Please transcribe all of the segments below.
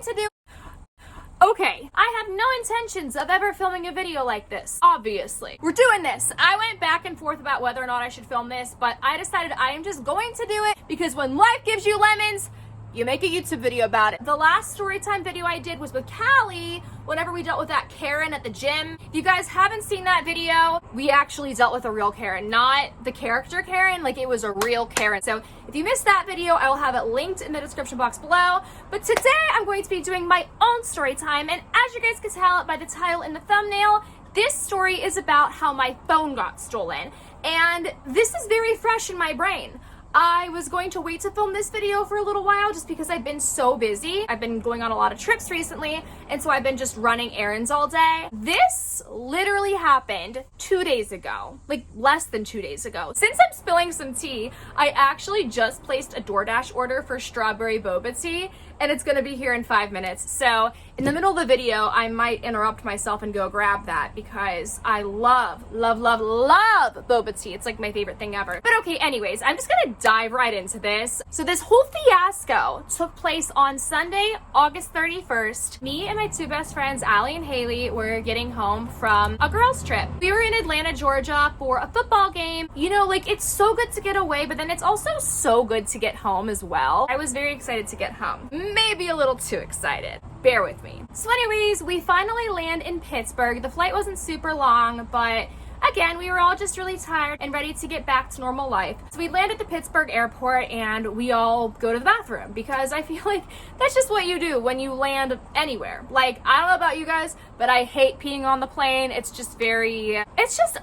going to do... Okay, I have no intentions of ever filming a video like this, obviously. We're doing this. I went back and forth about whether or not I should film this, but I decided I am just going to do it because when life gives you lemons, you make a YouTube video about it. The last storytime video I did was with Callie, whenever we dealt with that Karen at the gym. If you guys haven't seen that video, we actually dealt with a real Karen, not the character Karen, like it was a real Karen. So if you missed that video, I will have it linked in the description box below. But today I'm going to be doing my own story time, and as you guys can tell by the title and the thumbnail, this story is about how my phone got stolen. And this is very fresh in my brain. I was going to wait to film this video for a little while just because I've been so busy. I've been going on a lot of trips recently, and so I've been just running errands all day. This literally happened 2 days ago, like less than 2 days ago. Since I'm spilling some tea, I actually just placed a DoorDash order for strawberry boba tea, and it's gonna be here in 5 minutes. So in the middle of the video, I might interrupt myself and go grab that because I love boba tea. It's like my favorite thing ever. But okay, anyways, I'm just gonna dive right into this. So this whole fiasco took place on Sunday, August 31st. Me and my two best friends, Allie and Haley, were getting home from a girls trip. We were in Atlanta, Georgia for a football game. You know, like it's so good to get away, but then it's also so good to get home as well. I was very excited to get home. Maybe a little too excited. Bear with me. So anyways, we finally land in Pittsburgh. The flight wasn't super long, but again, we were all just really tired and ready to get back to normal life. So we land at the Pittsburgh airport and we all go to the bathroom because I feel like that's just what you do when you land anywhere. Like, I don't know about you guys, but I hate peeing on the plane. It's just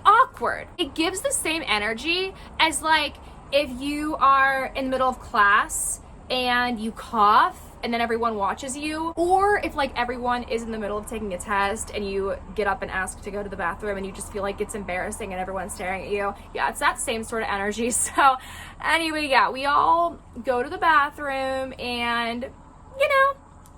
awkward. It gives the same energy as like if you are in the middle of class and you cough and then everyone watches you, or if like everyone is in the middle of taking a test and you get up and ask to go to the bathroom and you just feel like it's embarrassing and everyone's staring at you. Yeah, it's that same sort of energy. So anyway, yeah, we all go to the bathroom and you know,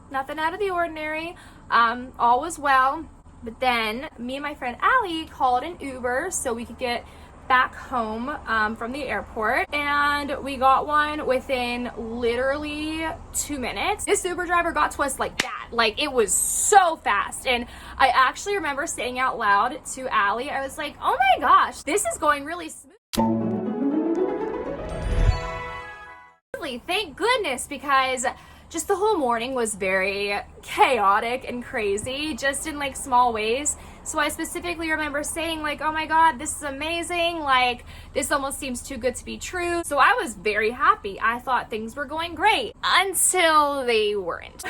nothing out of the ordinary. All was well. But then me and my friend Allie called an Uber so we could get back home from the airport, and we got one within literally 2 minutes. This Uber driver got to us like that. Like, it was so fast. And I actually remember saying out loud to Allie, I was like, oh my gosh, this is going really smooth. Thank goodness, because just the whole morning was very chaotic and crazy, just in like small ways. So I specifically remember saying like, oh my God, this is amazing. Like, this almost seems too good to be true. So I was very happy. I thought things were going great until they weren't.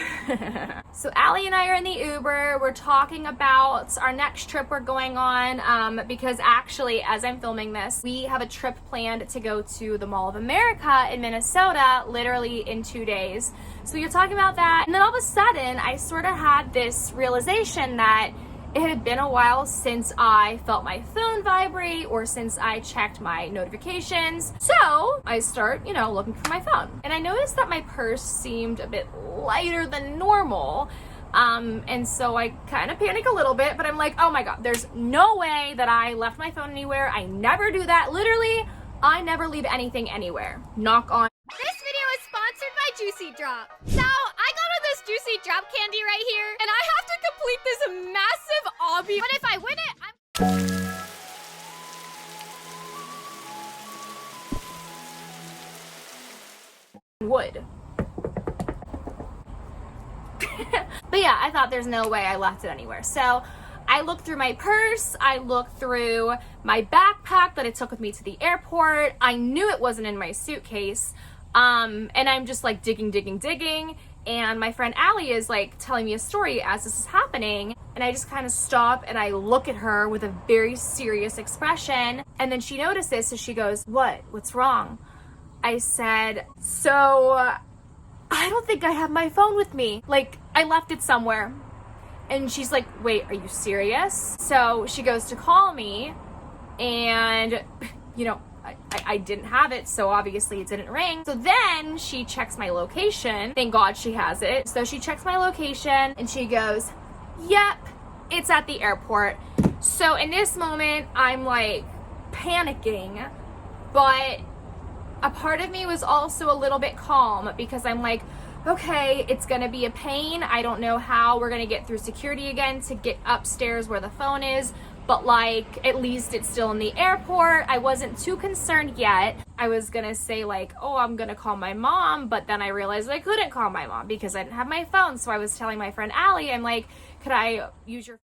So Allie and I are in the Uber. We're talking about our next trip we're going on because actually, as I'm filming this, we have a trip planned to go to the Mall of America in Minnesota literally in 2 days. So we were talking about that, and then all of a sudden I sort of had this realization that it had been a while since I felt my phone vibrate or since I checked my notifications. So I start, you know, looking for my phone. And I noticed that my purse seemed a bit lighter than normal. And so I kind of panic a little bit, but I'm like, oh my God, there's no way that I left my phone anywhere. I never do that. Literally, I never leave anything anywhere. Knock on. This video is sponsored by Juicy Drop. So I got on this Juicy Drop candy right here, and I have to complete this massive obby. But if I win it, would. But yeah, I thought there's no way I left it anywhere. So I looked through my purse, I looked through my backpack that I took with me to the airport. I knew it wasn't in my suitcase. And I'm just like digging. And my friend Allie is like telling me a story as this is happening. And I just kind of stop and I look at her with a very serious expression. And then she notices, so she goes, what's wrong? I said, so I don't think I have my phone with me. Like, I left it somewhere. And she's like, wait, are you serious? So she goes to call me and, you know, I didn't have it, so obviously it didn't ring. So then she checks my location. Thank God she has it. So she checks my location and she goes, yep, it's at the airport. So in this moment, I'm like panicking, but a part of me was also a little bit calm because I'm like, okay, it's gonna be a pain. I don't know how we're gonna get through security again to get upstairs where the phone is, but like, at least it's still in the airport. I wasn't too concerned yet. I was gonna say like, oh, I'm gonna call my mom, but then I realized I couldn't call my mom because I didn't have my phone. So I was telling my friend Allie, I'm like, could I use your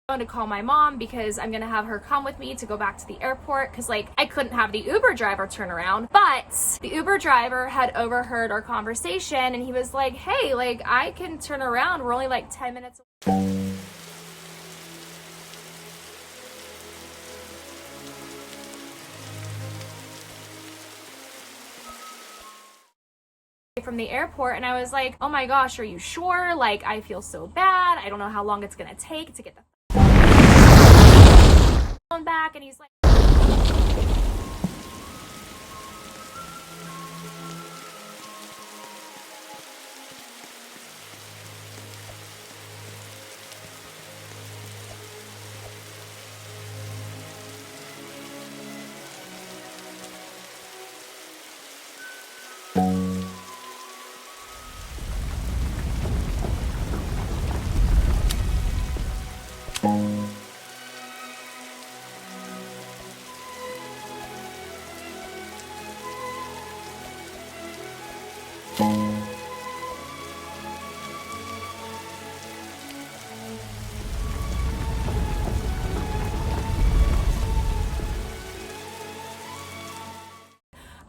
phone to call my mom because I'm gonna have her come with me to go back to the airport, because like I couldn't have the Uber driver turn around. But the Uber driver had overheard our conversation and he was like, hey, like I can turn around, we're only like 10 minutes away from the airport. And I was like, oh my gosh, are you sure? Like I feel so bad, I don't know how long it's gonna take to get the phone back. And he's like,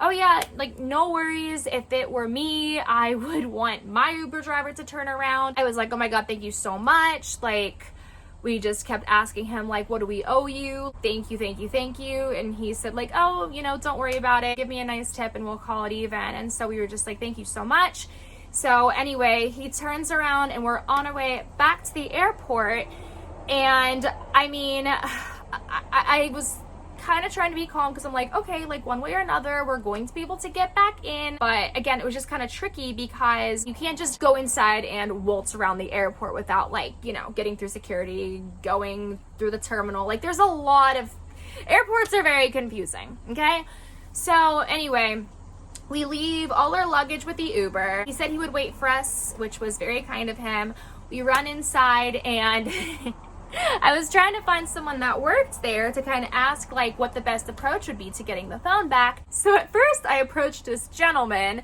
oh yeah, like no worries. If it were me, I would want my Uber driver to turn around. I was like, oh my God, thank you so much. Like we just kept asking him like, what do we owe you? Thank you, thank you, thank you. And he said like, oh, you know, don't worry about it. Give me a nice tip and we'll call it even. And so we were just like, thank you so much. So anyway, he turns around and we're on our way back to the airport. And I mean, I was kind of trying to be calm because I'm like, okay, like one way or another, we're going to be able to get back in. But again, it was just kind of tricky because you can't just go inside and waltz around the airport without like, you know, getting through security, going through the terminal. Like there's a lot of, airports are very confusing, okay? So anyway, we leave all our luggage with the Uber. He said he would wait for us, which was very kind of him. We run inside and I was trying to find someone that worked there to kind of ask like what the best approach would be to getting the phone back. So at first I approached this gentleman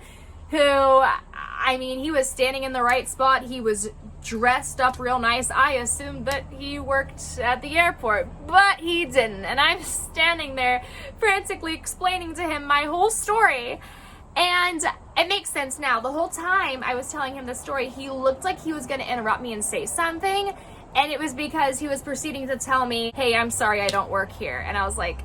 who, I mean, he was standing in the right spot. He was dressed up real nice. I assumed that he worked at the airport, but he didn't. And I'm standing there frantically explaining to him my whole story. And it makes sense now. The whole time I was telling him the story, he looked like he was going to interrupt me and say something. And it was because he was proceeding to tell me, hey, I'm sorry, I don't work here. And I was like,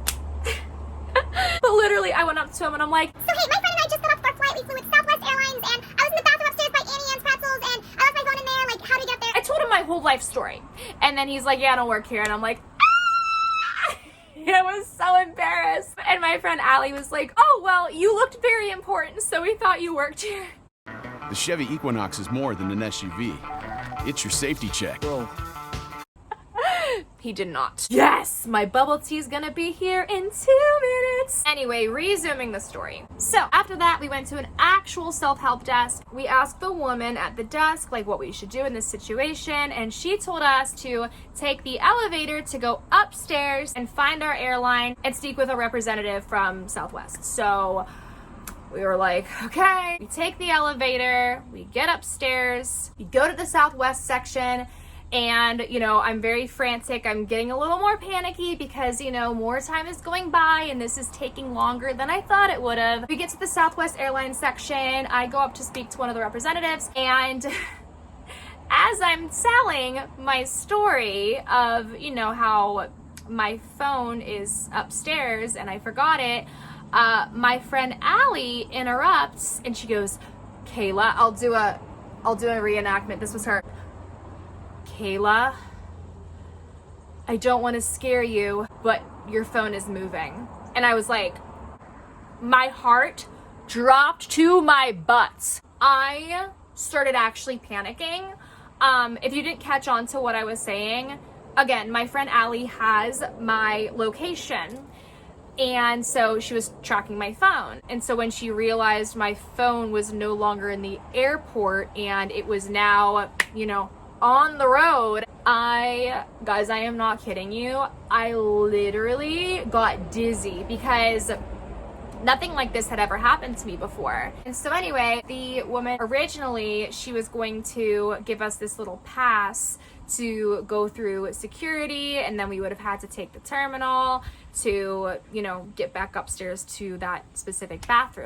but literally I went up to him and I'm like, So hey, my friend and I just got off our flight. We flew with Southwest Airlines and I was in the bathroom upstairs by Annie Ann's Pretzels and I left my phone in there. Like, how do we get there? I told him my whole life story. And then he's like, yeah, I don't work here. And I'm like, ah! I was so embarrassed. And my friend Allie was like, oh, well, you looked very important, so we thought you worked here. The Chevy Equinox is more than an SUV. It's your safety check. Bro. He did not. Yes, my bubble tea's gonna be here in 2 minutes. Anyway, resuming the story. So after that, we went to an actual self-help desk. We asked the woman at the desk like what we should do in this situation, and she told us to take the elevator to go upstairs and find our airline and speak with a representative from Southwest. So we were like, okay. We take the elevator, we get upstairs, we go to the Southwest section. And, you know, I'm very frantic. I'm getting a little more panicky because, you know, more time is going by and this is taking longer than I thought it would have. We get to the Southwest Airlines section. I go up to speak to one of the representatives. And as I'm telling my story of, you know, how my phone is upstairs and I forgot it, my friend Allie interrupts and she goes, Kayla, I'll do a reenactment. This was her. Kayla, I don't want to scare you, but your phone is moving. And I was like, my heart dropped to my butt. I started actually panicking. If you didn't catch on to what I was saying, again, my friend Allie has my location. And so she was tracking my phone. And so when she realized my phone was no longer in the airport and it was now, you know, on the road, guys, I am not kidding you, I literally got dizzy because nothing like this had ever happened to me before. And so anyway, the woman originally, she was going to give us this little pass to go through security, and then we would have had to take the terminal to, you know, get back upstairs to that specific bathroom.